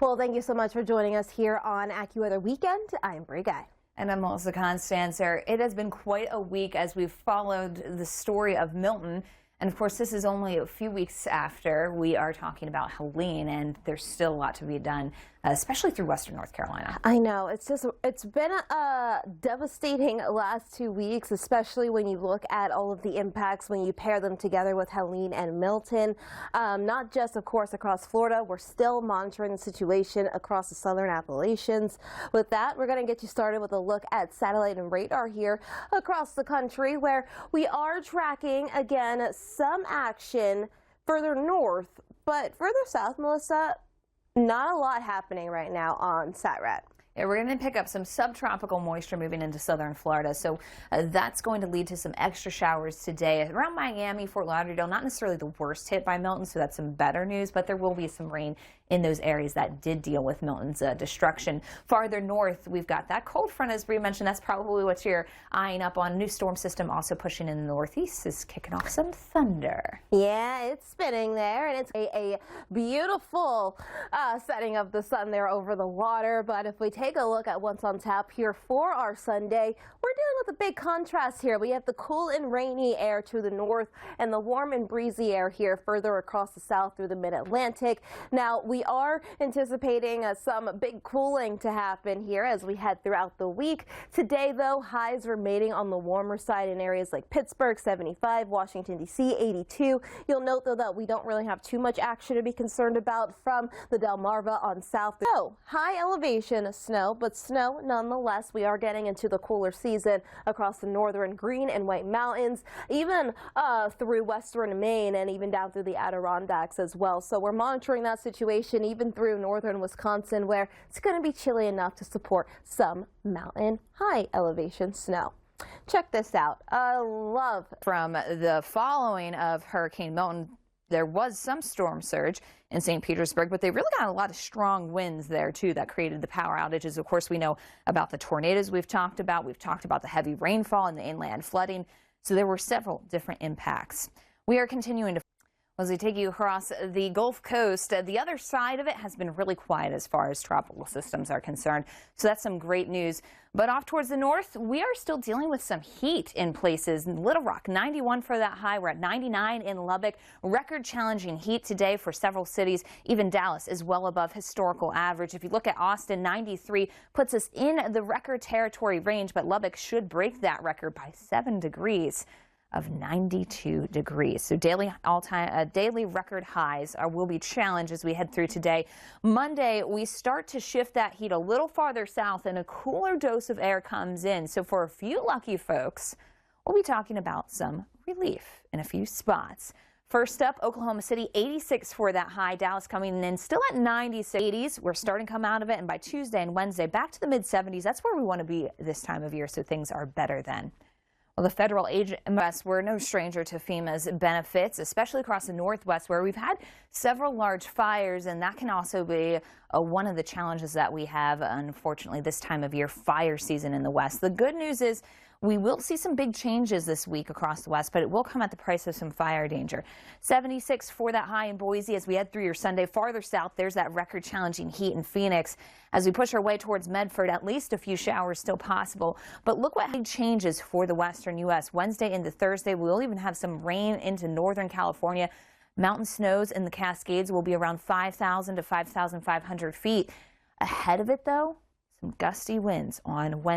Well, thank you so much for joining us here on AccuWeather Weekend. I'm Bree. And I'm also Constanzer. It has been quite a week as we've followed the story of Milton. And of course, this is only a few weeks after we are talking about Helene, and there's still a lot to be done, especially through western North Carolina. I know. It's been a devastating last 2 weeks, especially when you look at all of the impacts when you pair them together with Helene and Milton. Not just, of course, across Florida. We're still monitoring the situation across the southern Appalachians. With that, we're going to get you started with a look at satellite and radar here across the country, where we are tracking, again, some action further north, but further south, Melissa, not a lot happening right now on SATRAD. Yeah, we're going to pick up some subtropical moisture moving into southern Florida, so that's going to lead to some extra showers today around Miami, Fort Lauderdale. Not necessarily the worst hit by Milton, so that's some better news, but there will be some rain in those areas that did deal with Milton's destruction. Farther north, we've got that cold front, as Bree mentioned. That's probably what you're eyeing up on. A new storm system also pushing in the northeast is kicking off some thunder. Yeah, it's spinning there, and it's a beautiful setting of the sun there over the water. But if we take a look at what's on tap here for our Sunday, we're dealing with a big contrast here. We have the cool and rainy air to the north and the warm and breezy air here further across the south through the mid-Atlantic. Now, we are anticipating some big cooling to happen here as we head throughout the week. Today, though, highs remaining on the warmer side in areas like Pittsburgh, 75, Washington, D.C., 82. You'll note, though, that we don't really have too much action to be concerned about from the Delmarva on south. So, high elevation snow, but snow nonetheless. We are getting into the cooler season across the northern Green and White Mountains, even through western Maine and even down through the Adirondacks as well. So we're monitoring that situation even through northern Wisconsin, where it's going to be chilly enough to support some mountain high elevation snow. Check this out. I love from the following of Hurricane Milton. There was some storm surge in St. Petersburg, but they really got a lot of strong winds there, too, that created the power outages. Of course, we know about the tornadoes we've talked about. We've talked about the heavy rainfall and the inland flooding. So there were several different impacts. We are continuing to as we take you across the Gulf Coast. The other side of it has been really quiet as far as tropical systems are concerned, so that's some great news. But off towards the north, we are still dealing with some heat in places. Little Rock, 91 for that high. We're at 99 in Lubbock. Record challenging heat today for several cities. Even Dallas is well above historical average. If you look at Austin, 93 puts us in the record territory range, but Lubbock should break that record by 7 degrees. Of 92 degrees. So daily record highs will be challenged as we head through today. Monday, we start to shift that heat a little farther south and a cooler dose of air comes in. So for a few lucky folks, we'll be talking about some relief in a few spots. First up, Oklahoma City, 86 for that high. Dallas coming in still at 96. 80s. We're starting to come out of it, and by Tuesday and Wednesday, back to the mid-70s. That's where we want to be this time of year, so things are better then. Well, the federal agencies were no stranger to FEMA's benefits, especially across the Northwest, where we've had several large fires, and that can also be one of the challenges that we have, unfortunately, this time of year, fire season in the West. The good news is we will see some big changes this week across the West, but it will come at the price of some fire danger. 76 for that high in Boise as we head through your Sunday. Farther south, there's that record challenging heat in Phoenix. As we push our way towards Medford, at least a few showers still possible. But look what big changes for the western U.S. Wednesday into Thursday, we'll even have some rain into northern California. Mountain snows in the Cascades will be around 5,000 to 5,500 feet. Ahead of it, though, some gusty winds on Wednesday.